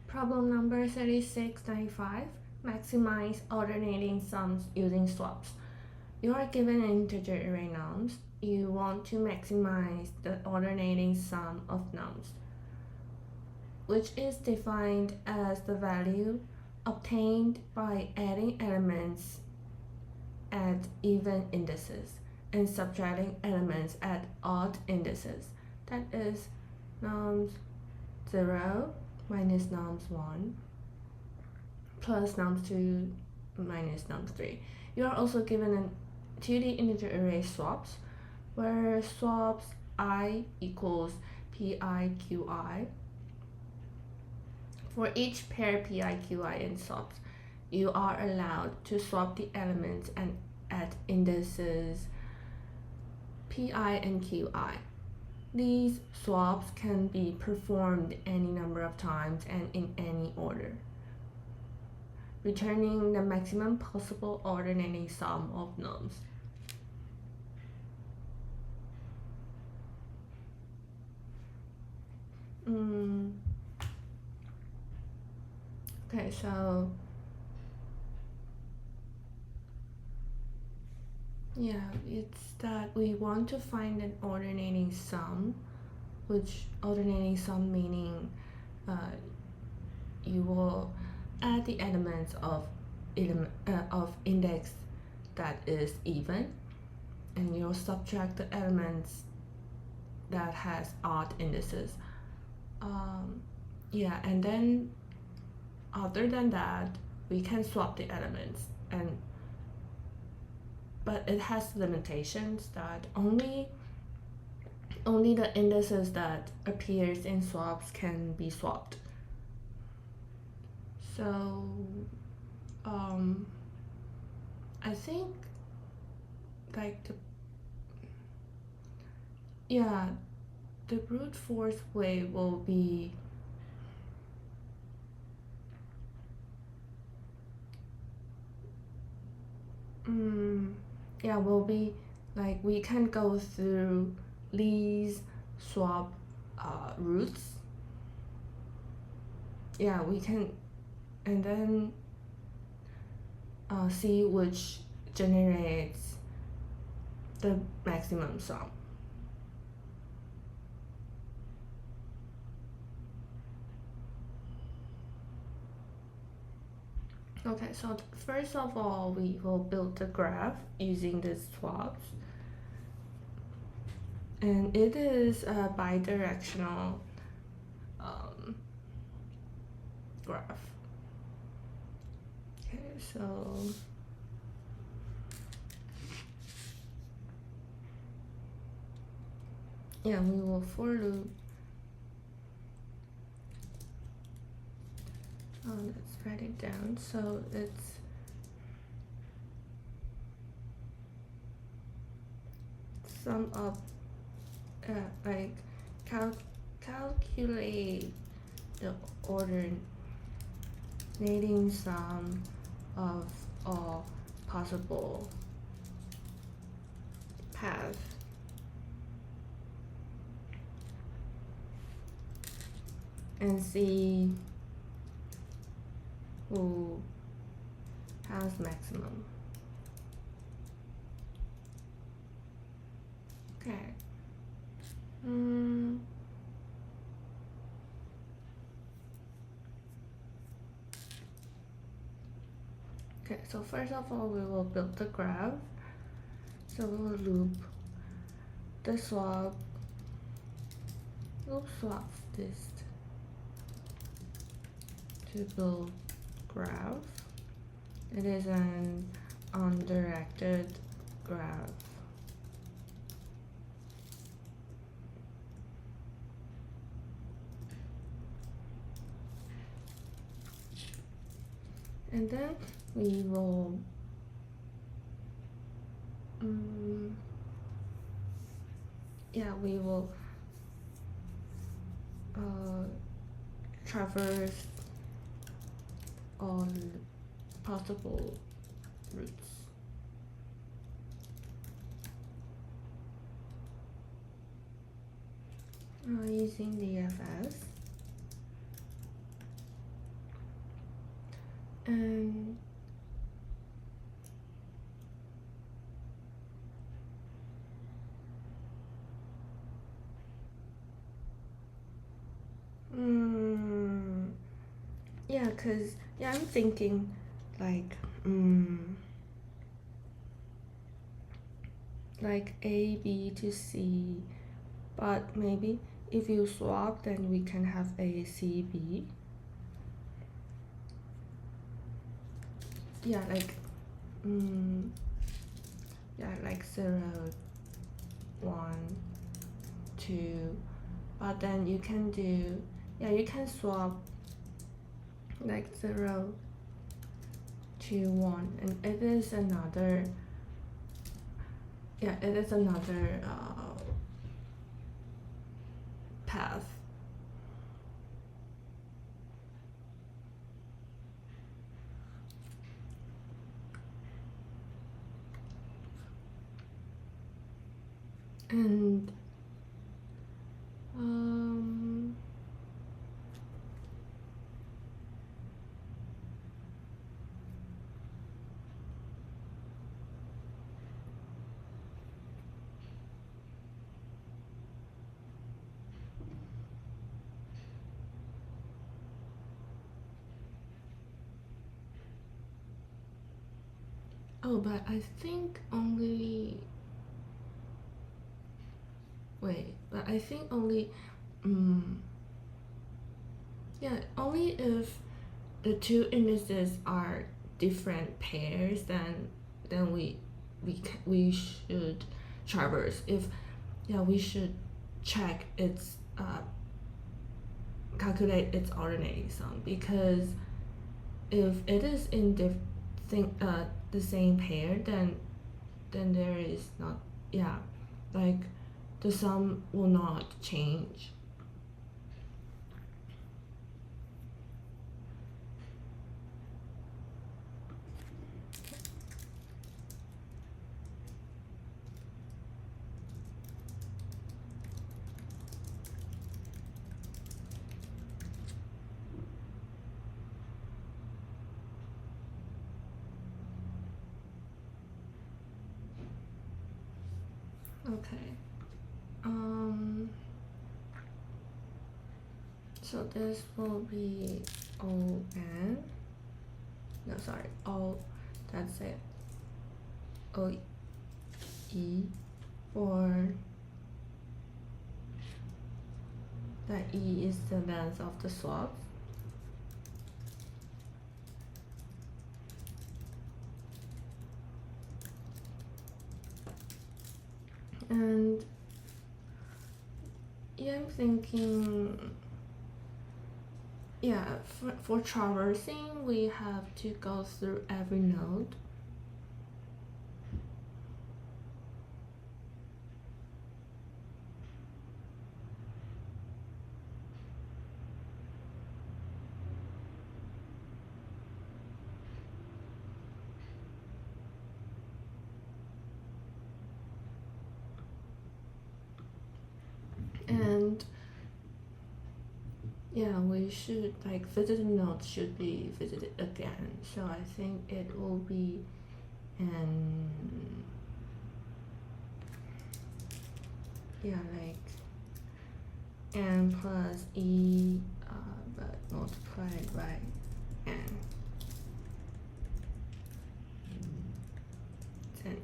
Problem number 3695. Maximize alternating sums using swaps. You are given an integer array nums. You want to maximize the alternating sum of nums, which is defined as the value obtained by adding elements at even indices and subtracting elements at odd indices. That is nums 0 minus nums 1 plus nums 2 minus nums 3. You are also given a 2D integer array swaps, where swaps I equals PIQI. For each pair PIQI in swaps, you are allowed to swap the elements and at indices PI and QI. These swaps can be performed any number of times and in any order, returning the maximum possible alternating sum of nums. Okay, so yeah, it's that we want to find an alternating sum, which alternating sum meaning you will add the elements of index that is even, and you'll subtract the elements that has odd indices. Yeah, and then other than that, we can swap the elements, but it has limitations that only the indices that appears in swaps can be swapped. So I think like the brute force way will be will be like we can go through these swap routes. Yeah, we can, and then see which generates the maximum sum. Okay, so first of all, we will build the graph using the swaps. And it is a bidirectional graph. Okay, so yeah, we will for loop. Let's write it down. So it's sum of like calculate the alternating sum of all possible paths and see who has maximum. Okay. Okay, so first of all, we will build the graph. So we will loop the swap this to build graph. It is an undirected graph. And then we will traverse all possible routes. Using DFS. and yeah, cause yeah, I'm thinking like A, B to C, but maybe if you swap, then we can have A, C, B. Yeah, like 0, 1, 2, but then you can do, you can swap like 0 to 1, and it is another path. And but I think only only if the two indices are different pairs, then we should traverse. We should check its calculate its alternating sum, because if it is in the same pair, then there is not, like the sum will not change. Okay. So this will be O-N. No, sorry. That's it. O-E, or that E is the length of the swap. And I'm thinking, for traversing, we have to go through every node. And we should, visited nodes should be visited again. So I think it will be n plus e, but multiplied by n. Then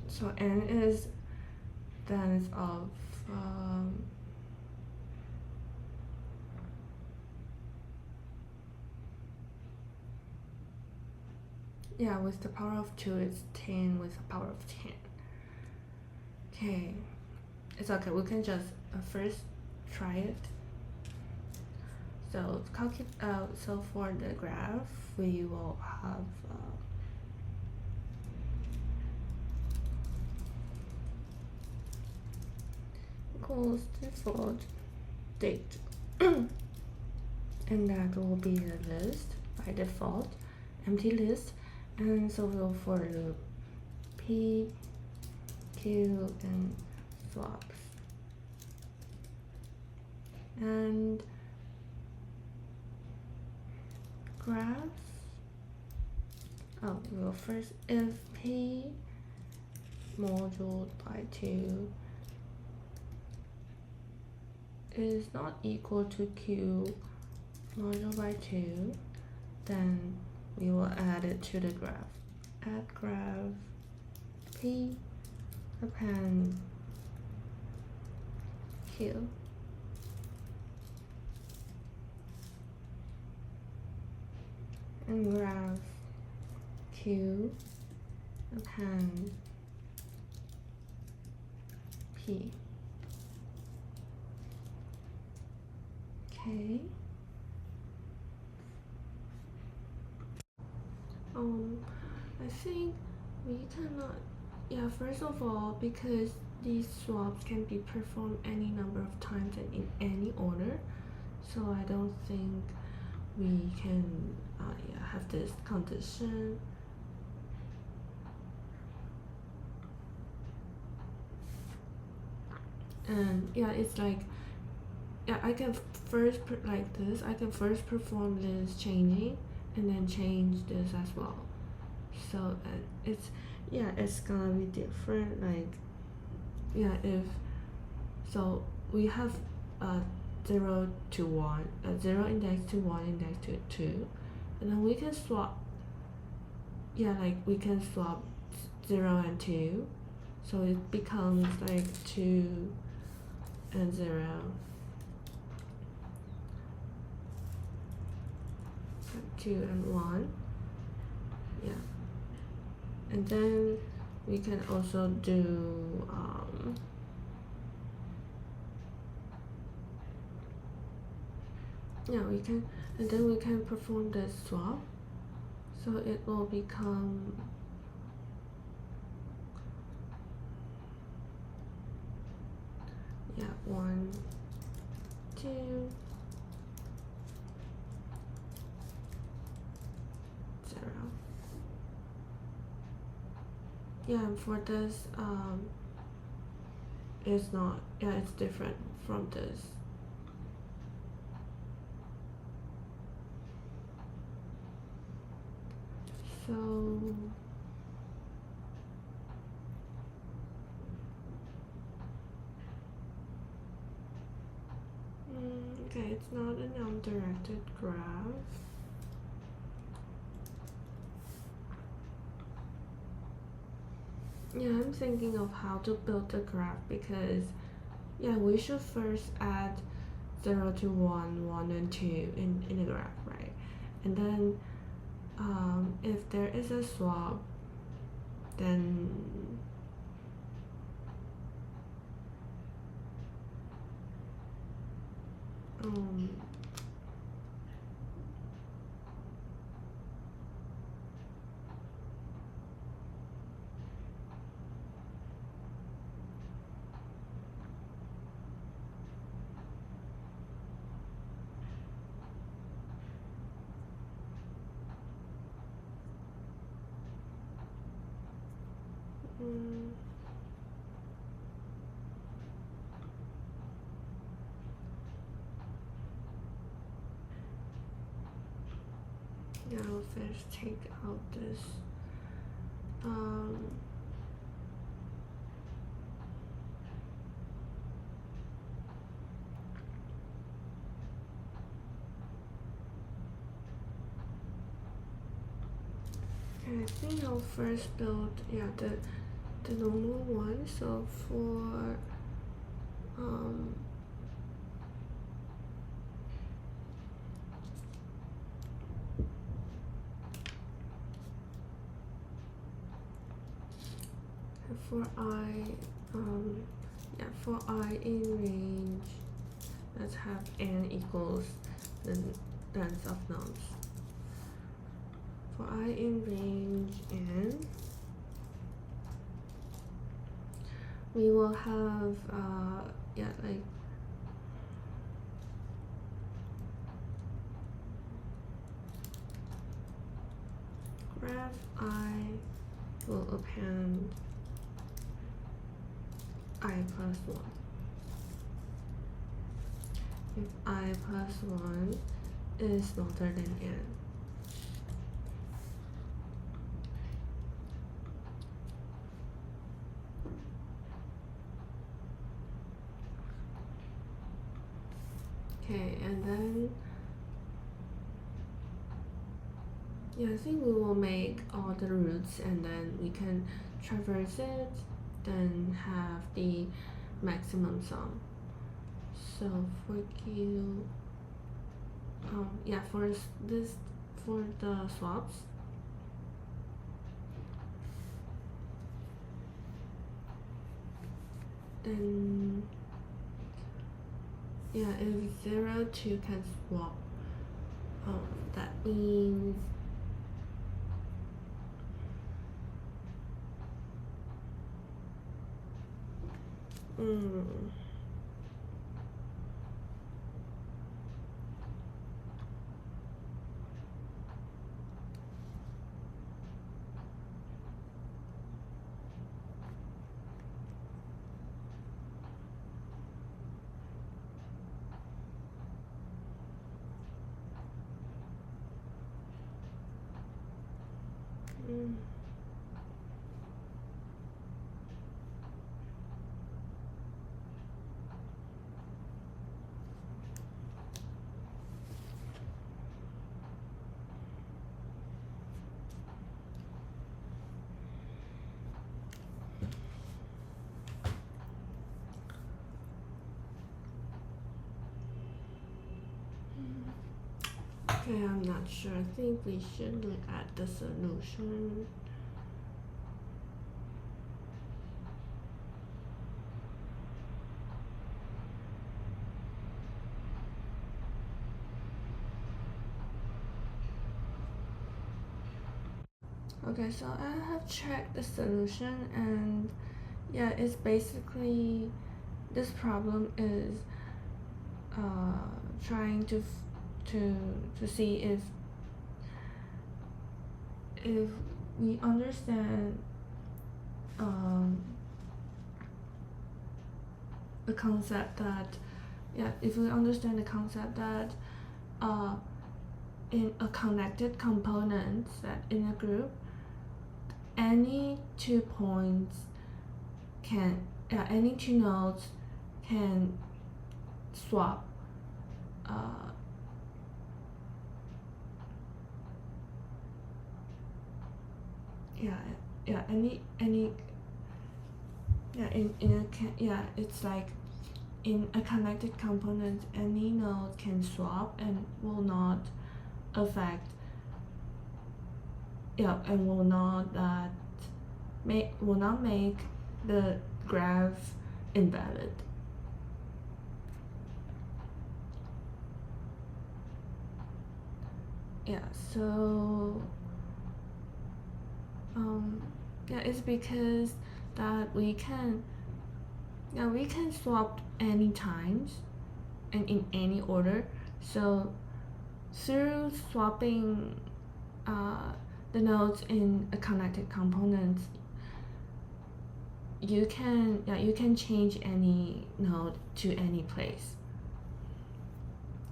so n is the length of with the power of 2 it's 10 with the power of 10. Okay, it's okay, we can just first try it. So so for the graph we will have equals default date and that will be the list by default, empty list. And so we'll for loop P, Q, and swaps. and graphs. Well, first, if P modules by 2 is not equal to Q modules by 2, then we will add it to the graph. Add graph P append Q. And graph Q append P. Okay. I think we cannot, first of all, because these swaps can be performed any number of times and in any order, so I don't think we can have this condition. And it's like, I can first like this. I can first perform this changing and then change this as well. So it's gonna be different. Like if so, we have 0 to 1, 0 index to 1 index to 2, and then we can swap. We can swap 0 and 2, so it becomes like 2 and 0. 2 and 1, and then we can also do we can, and then we can perform the swap, so it will become 1, 2, 0. And for this, it's not, it's different from this. So okay, it's not an undirected graph. I'm thinking of how to build the graph, because we should first add 0 to 1, 1 and 2 in the graph, right? And then if there is a swap, then I'll first take out this I think I'll first build the normal one. So for for I in range, let's have n equals the length of nums. For I in range n, we will have graph I will append I plus 1. if I plus 1 is smaller than n. Okay, and then I think we will make all the roots and then we can traverse it, then have the maximum sum. So for Q, for the swaps, then if 0, 2 can swap, that means okay, I'm not sure. I think we should look at the solution. Okay, so I have checked the solution and it's basically this problem is trying to see if we understand the concept that if we understand the concept that in a connected component set in a group, any 2 points can any 2 nodes can swap it's like in a connected component any node can swap and will not affect and will not make the graph invalid. So it's because that we can swap any times and in any order. So through swapping the nodes in a connected component, you can change any node to any place.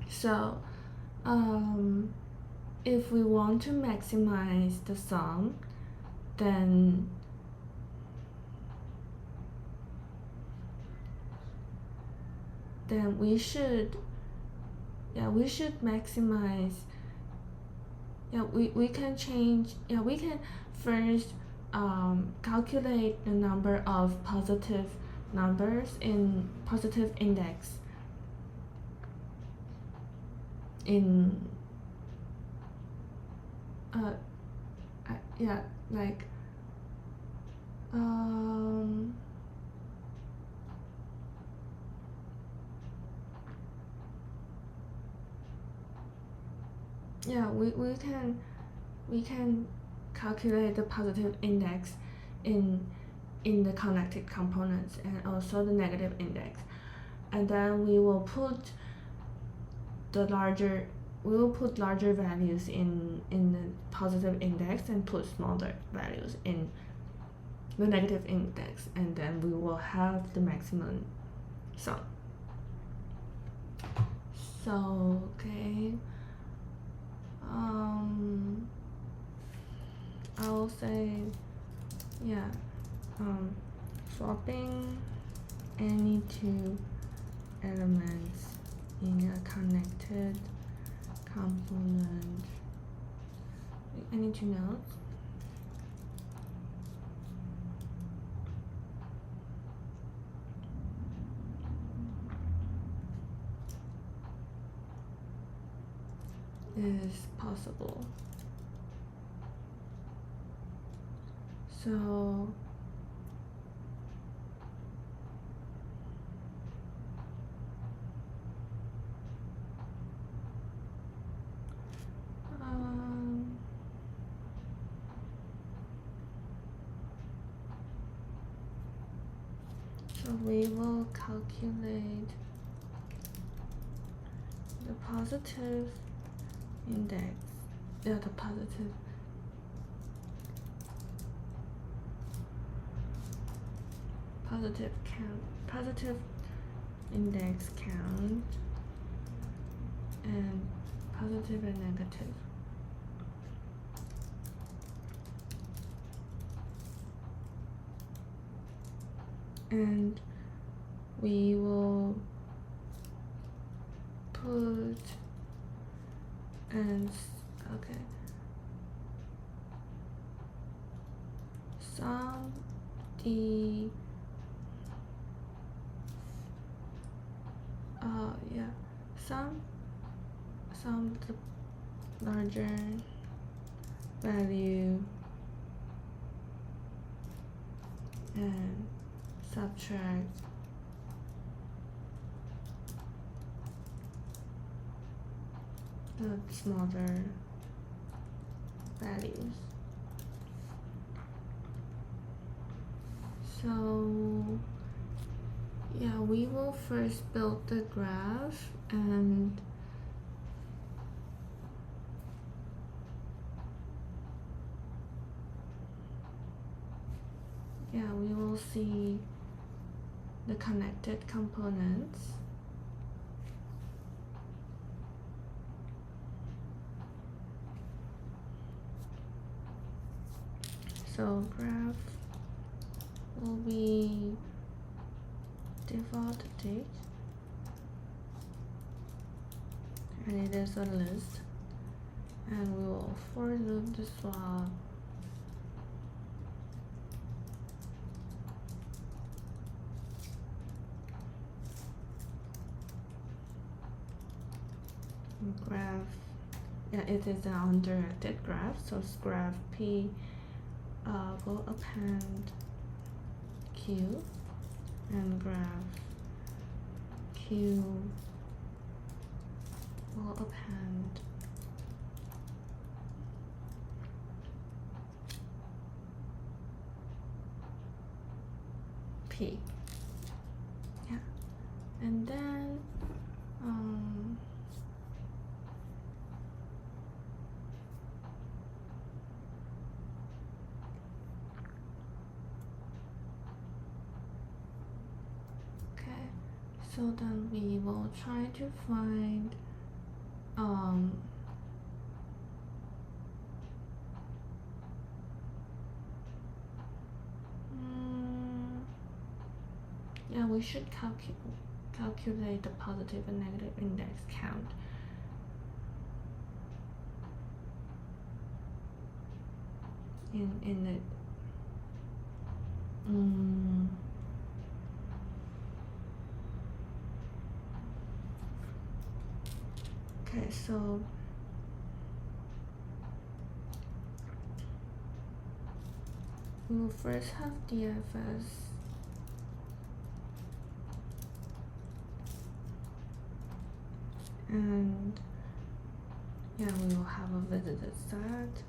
So if we want to maximize the sum, then we should maximize. We can change. We can first calculate the number of positive numbers in positive index in we can calculate the positive index in the connected components and also the negative index, and then we will put larger values in the positive index and put smaller values in the negative index, and then we will have the maximum sum. So, okay. I'll say, yeah, swapping any two elements in a connected component, any two nodes, is possible. So we will calculate the positive index, the positive index count, and positive and negative. And we will put and sum the sum the larger value and subtract the smaller values. So yeah, we will first build the graph, and yeah, we will see the connected components. So graph will be default date, and it is a list, and we will for loop the swap graph. Yeah, it is an undirected graph, so graph P will append Q, and graph Q will append P. Yeah, and then so then we will try to find yeah, we should calculate the positive and negative index count. In the okay, so we will first have DFS, and yeah, we will have a visited set,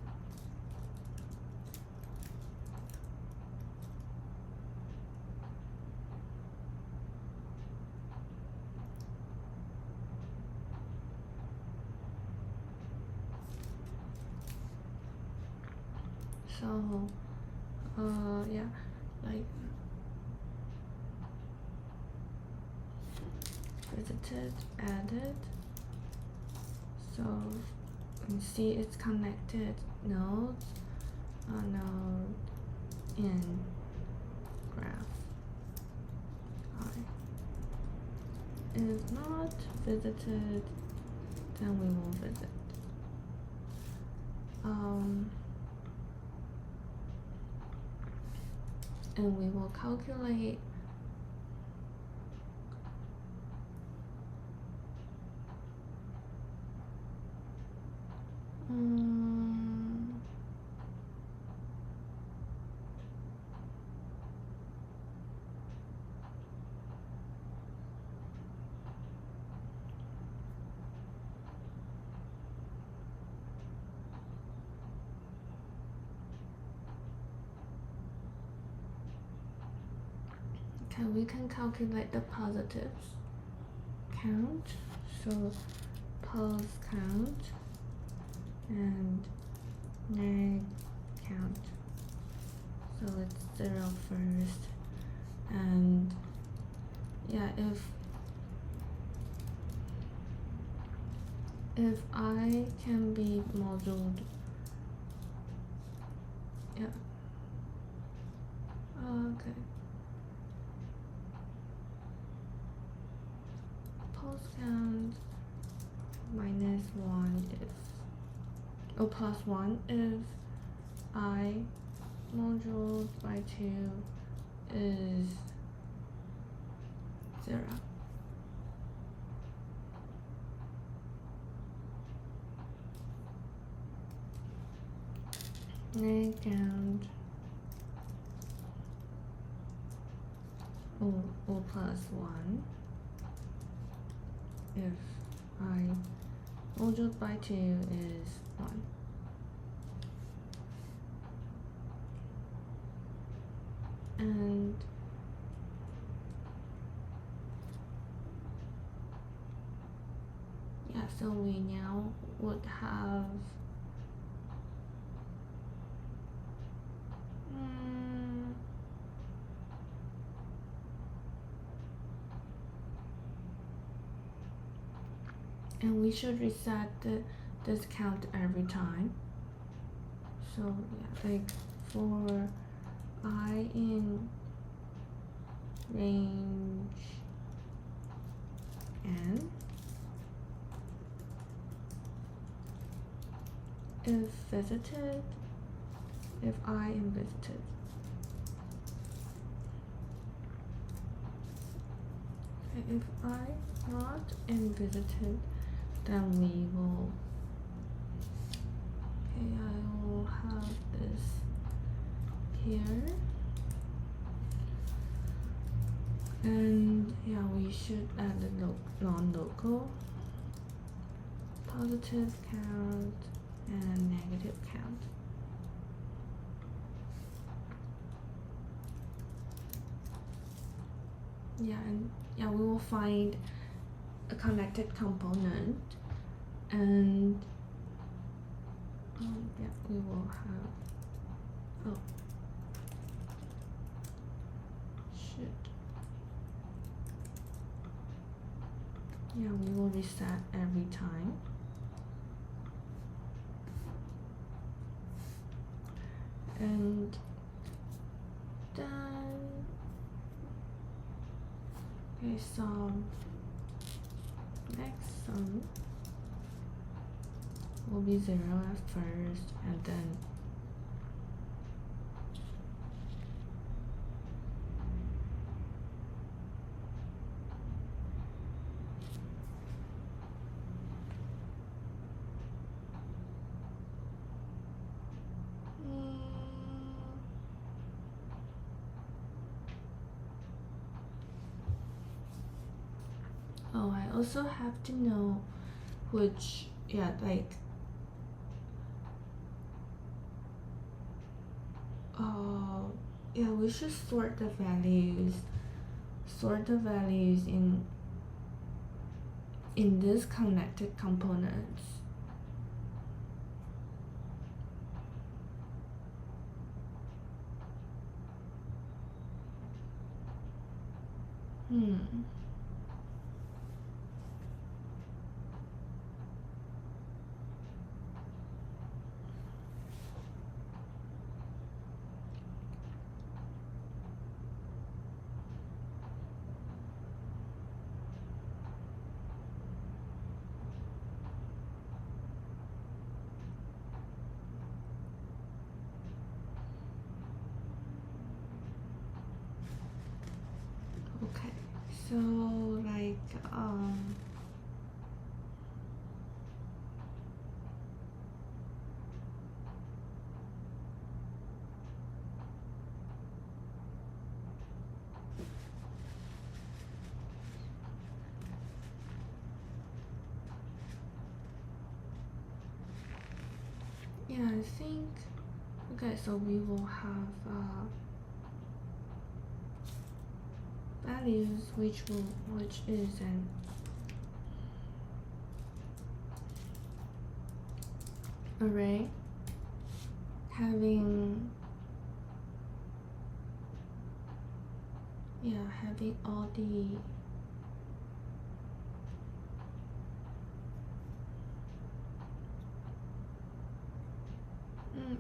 so yeah, like visited, added, So you see it's connected nodes, a node in graph I. If not visited, then we will visit. And we will calculate okay, we can calculate the positives count, so pos count and neg count, so it's 0 first, and yeah, if I can be moduled, yeah, okay, pos count minus 1 if, or plus 1 if I moduled by 2 is 0. Neg count or plus 1 if I moduled by 2 is 1. And yeah, so we now would have and we should reset this count every time. So yeah, like for I in range n, if visited, if I am visited, okay, if I not am visited, then we will, okay, I will have this here, and yeah, we should add the non-local positive count and negative count. Yeah, and yeah, we will find a connected component, and yeah, we will have, oh shit, yeah, we will reset every time. And then, okay, so next sum will be 0 at first, and then oh, I also have to know which, yeah, like, yeah, we should sort the values in this connected components. So like yeah, I think okay, so we will have values which is an array having all the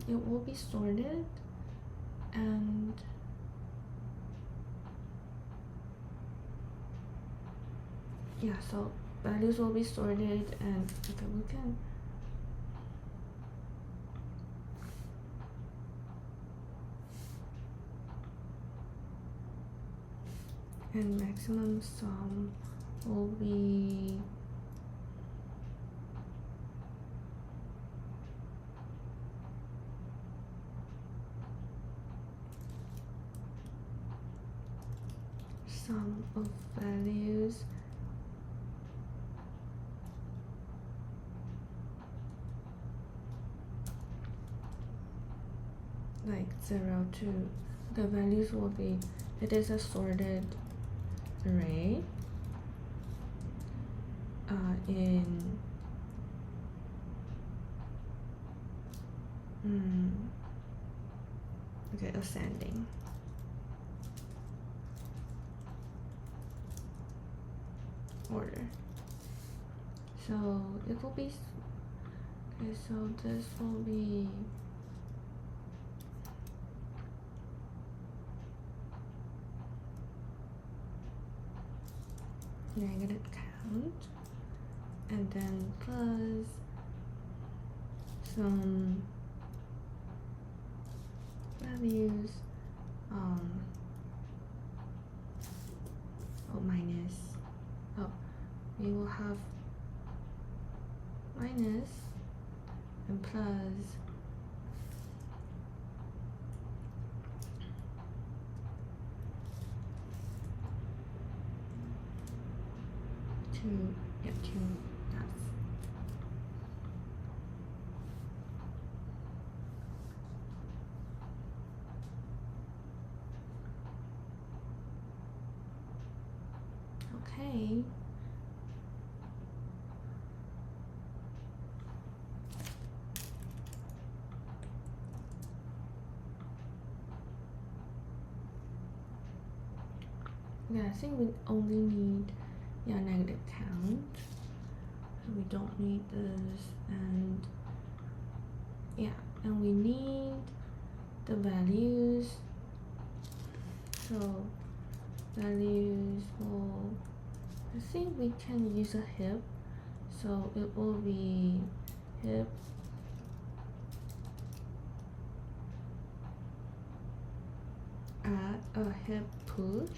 it will be sorted and so values will be sorted and okay, we can and maximum sum will be sum of values like 0 to the values will be, it is a sorted array in ascending. Order. So it will be okay, so this will be negative count and then plus some values we will have minus and plus two dots. Okay. Yeah, I think we only need negative count. So we don't need this and and we need the values. So values will, I think we can use a heap. So it will be heap add a heap push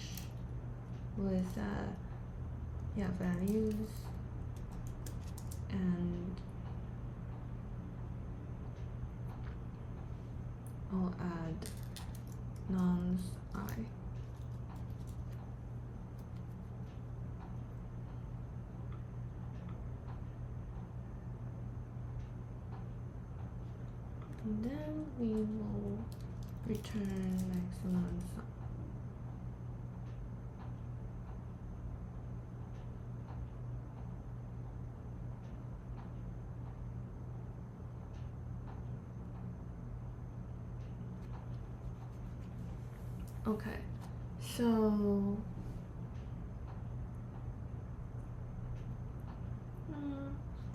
with values and I'll add nums I. And then we will return maximum sum. Okay, so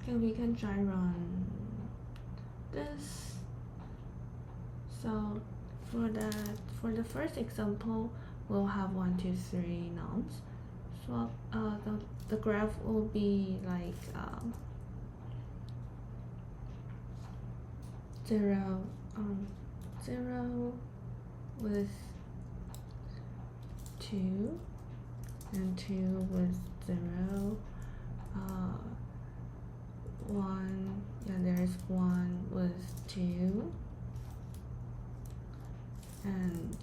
okay, we can try run this. So for the first example, we'll have 1, 2, 3 nums. So the graph will be like 0 with 2 and 2 with 0, 1, yeah, there's 1 with 2, and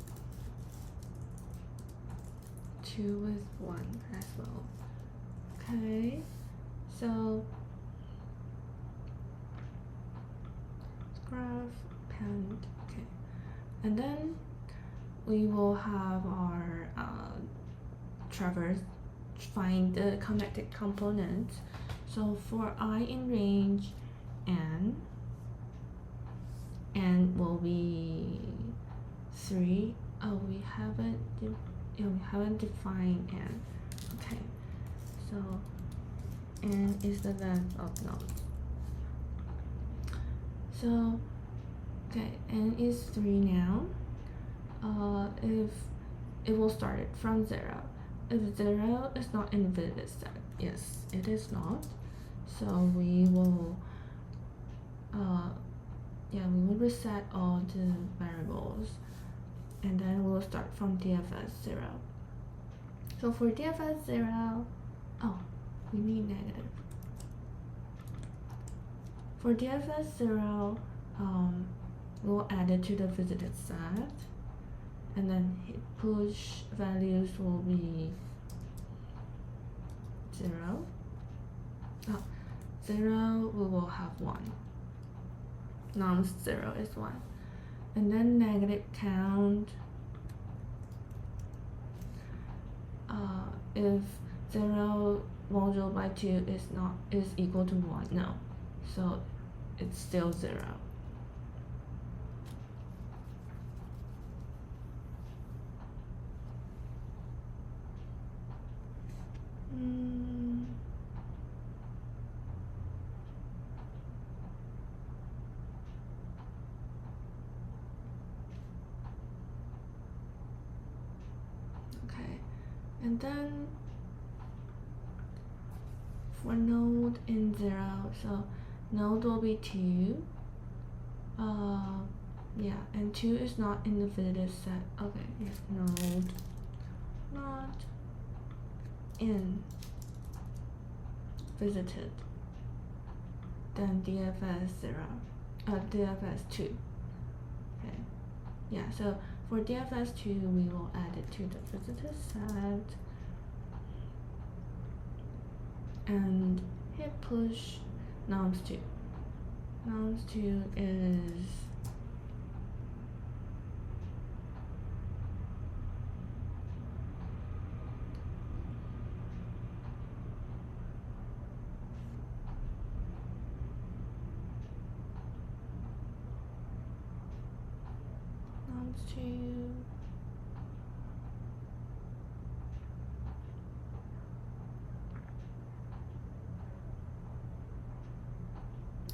2 with 1 as well. Okay, so graph and okay, and then we will have our traverse find the connected components. So for I in range n will be 3. Oh, we haven't defined n. Okay, so n is the length of nodes. So okay, n is 3 now. If it will start from 0. If 0 is not in the visited set, yes, it is not. So we will we will reset all the variables, and then we'll start from DFS 0. So for DFS 0, oh, we need negative. For DFS 0, we'll add it to the visited set, and then push values will be 0. 0, we will have 1. Nums 0 is 1. And then negative count, if 0 modulo by 2 is equal to 1, no. So it's still 0. Okay, and then for node in 0, so node will be 2. And 2 is not in the visited set. Okay, yes, node not in visited, then DFS 0, DFS 2. Okay, yeah, so for DFS 2, we will add it to the visited set and hit push nums 2. Nums 2 is nums 2.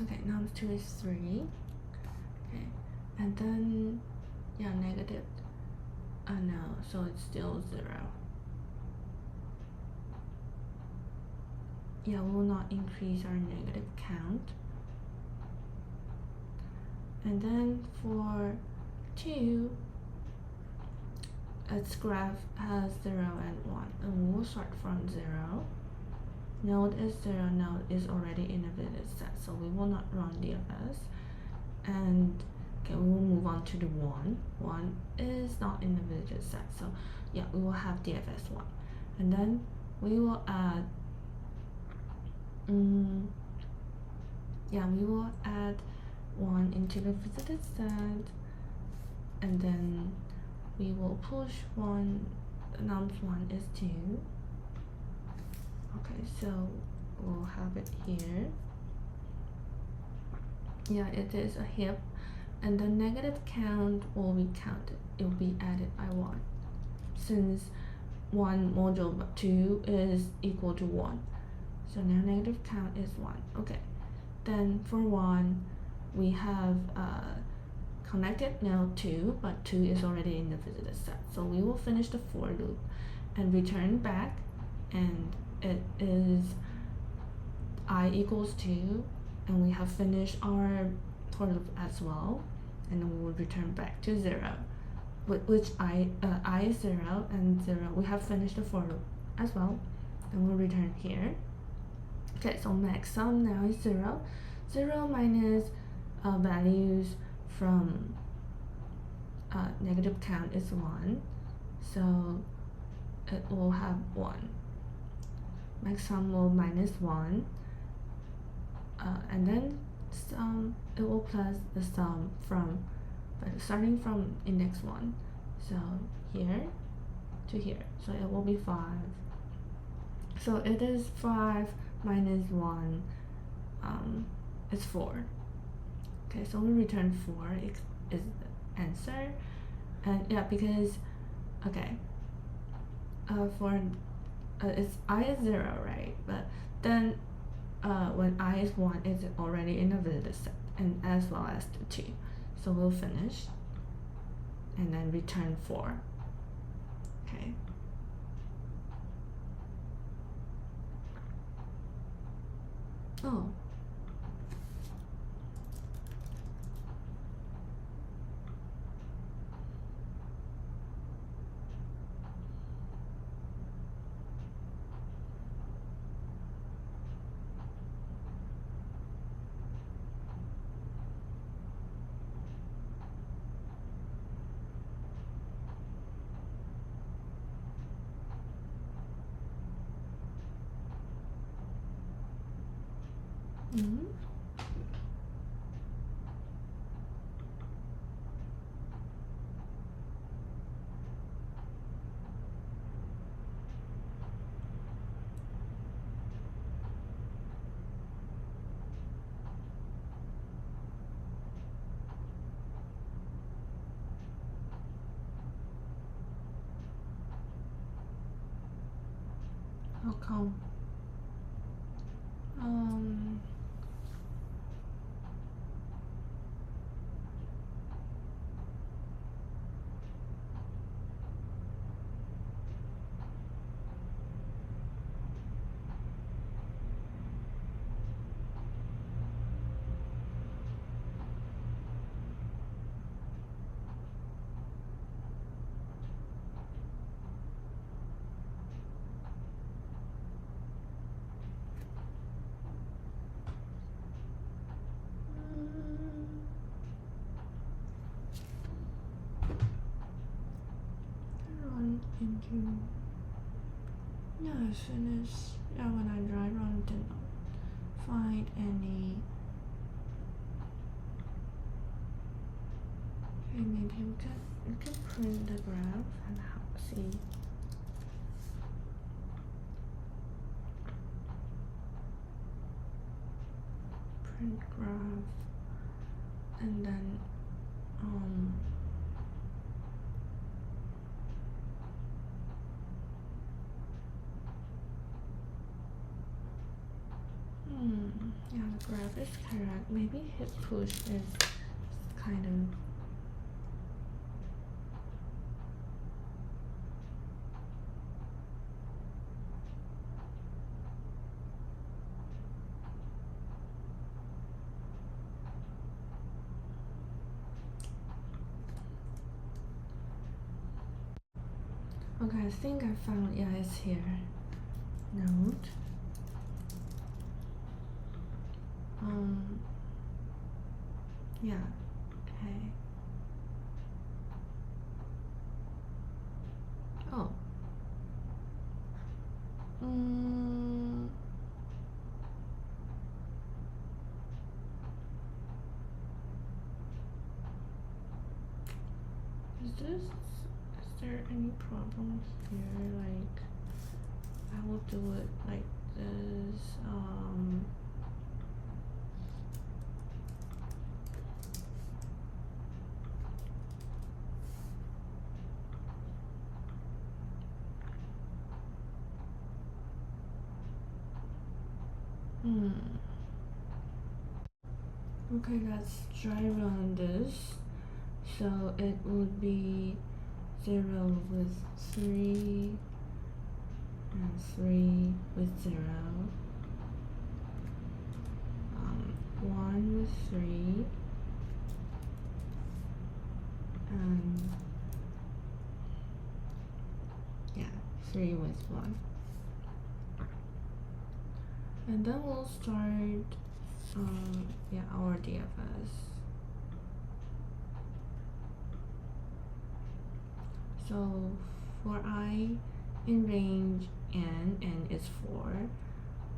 Okay, nums 2 is 3. Okay, and then negative. No, so it's still 0. We will not increase our negative count. And then for 2, its graph has 0 and 1, and we'll start from 0. Node is 0, node is already in a visited set, so we will not run DFS. And okay, we will move on to the 1. 1 is not in the visited set, so we will have DFS 1. And then we will add we will add 1 into the visited set, and then we will push 1, nums 1 is 2. Okay, so we'll have it here. It is a heap, and the negative count will be counted. It will be added by 1, since 1 modulo 2 is equal to 1. So now negative count is 1. Okay, then for 1, we have connected now 2, but 2 is already in the visited set. So we will finish the for loop and return back, and it is I equals 2, and we have finished our for loop as well, and then we will return back to 0, which I is 0 and 0. We have finished the for loop. as well, and we'll return here. Okay, so max sum now is 0. 0 minus values from negative count is 1, so it will have 1. Max sum will minus 1, and then sum, it will plus the sum from starting from index 1, so here to here, so it will be 5. So it is 5 minus 1 is 4. Okay, so we return 4 is the answer. And yeah, because okay, for it's I is 0, right? But then when I is 1, it's already in a visitor set, and as well as the 2. So we'll finish and then return 4. Okay. Oh. Mm-hmm. How come? Into I finished. Yeah, when I dry run, did not find any. Okay, maybe we can print the graph and see. Print graph, and then yeah, the graph is correct. Maybe hit push is kind of. Okay, I think I found, yeah, it's here. Note. Yeah, okay. Oh. Is there any problems here? Like, I will do it like this. Okay, let's try run this. So it would be 0 with 3 and 3 with 0, 1 with 3 and yeah, 3 with 1. And then we'll start our DFS. So for I in range n is 4,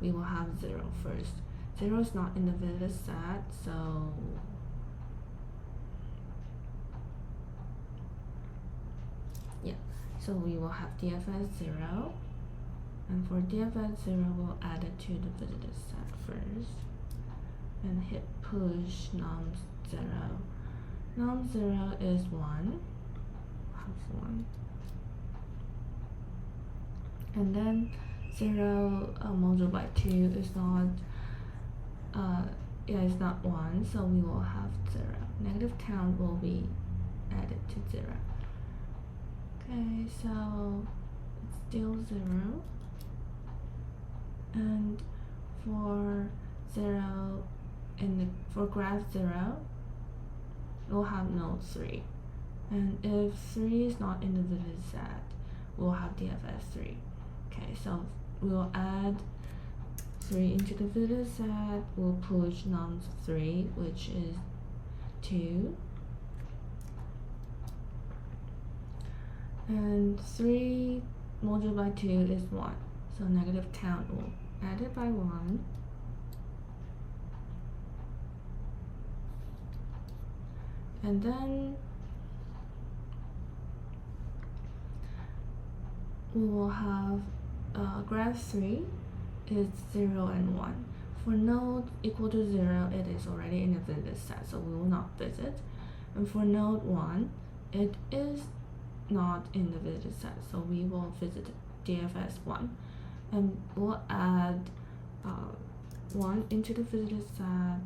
we will have 0 first. 0 is not in the visited set, so so we will have DFS 0, and for DFS 0 we'll add it to the visited set first and hit push nums 0. Nums 0 is 1, have 1, and then 0 multiplied by 2 is not is not 1, so we will have 0. Negative count will be added to 0. Okay, so it's still 0, and for 0 for graph 0, we'll have node 3, and if 3 is not in the visited set, we'll have DFS 3. Okay, so we'll add 3 into the visited set, we'll push nums 3, which is 2, and 3 multiplied by 2 is 1, so negative count will add it by 1, and then we will have graph 3 is 0 and 1. For node equal to 0, it is already in the visited set, so we will not visit. And for node 1, it is not in the visited set, so we will visit DFS 1, and we'll add 1 into the visited set.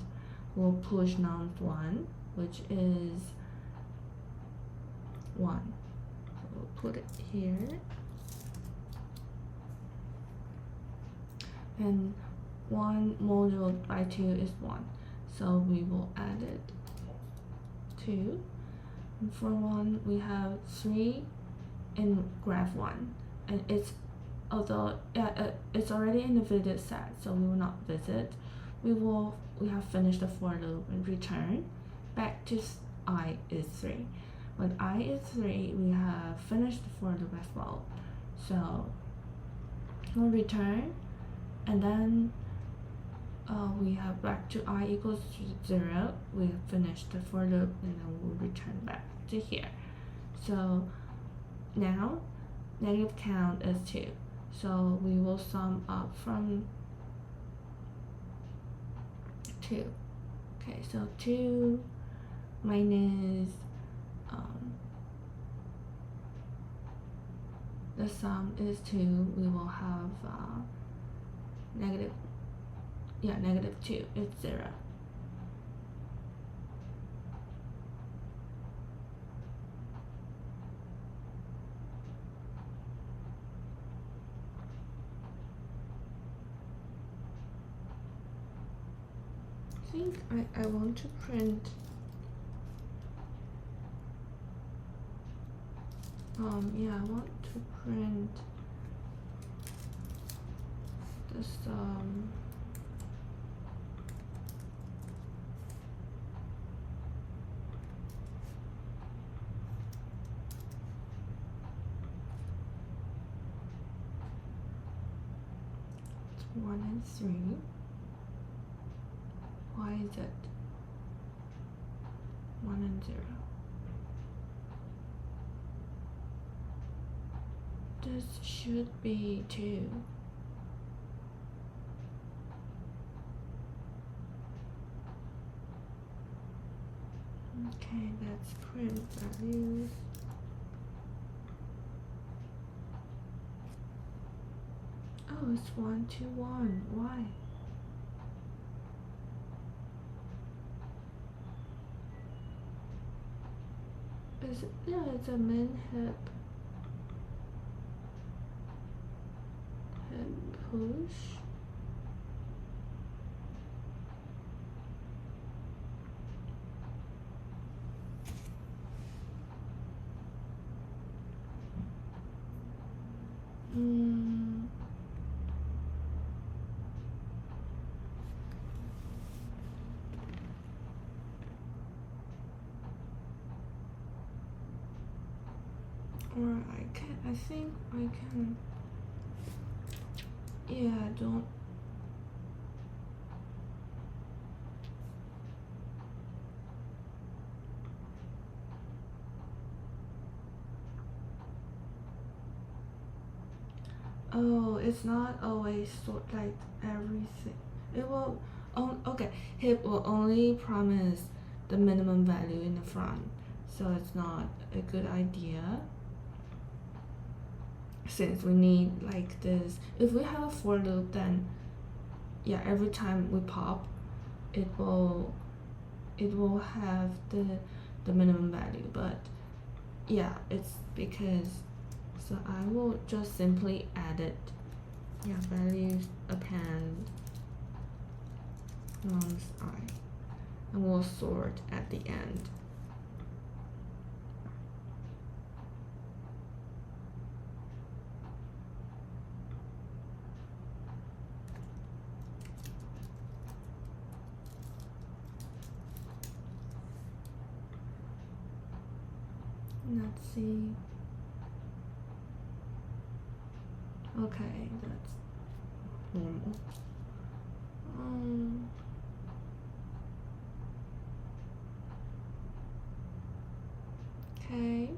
We'll push nums 1, which is 1. So we'll put it here, and 1 multiplied by 2 is 1, so we will add it 2. And for 1, we have 3 in graph 1, and it's already in the visited set, so we will not visit. We have finished the for loop and return back to I is 3. When I is 3, we have finished the for loop as well, so we'll return, and then we have back to I equals 0. We finish the for loop, and then we'll return back to here. So now negative count is 2, so we will sum up from 2. Okay, so 2 minus the sum is 2, we will have negative 2, it's 0. I think I want to print I want to print the sum. It's 1 and 3. Why is it 1 and 0? This should be 2. Okay, let's print values. Oh, it's 1 to 1. Why? It's a min hip push. or I think I can, yeah, don't. Oh, it's not always sort like everything. It will, okay, it will only promise the minimum value in the front, so it's not a good idea. Since we need like this, if we have a for loop, then yeah, every time we pop, it will have the minimum value. But yeah, it's because, so I will just simply add it. Yeah, values append nums I, and we'll sort at the end. Let's see. Okay, that's normal. Okay.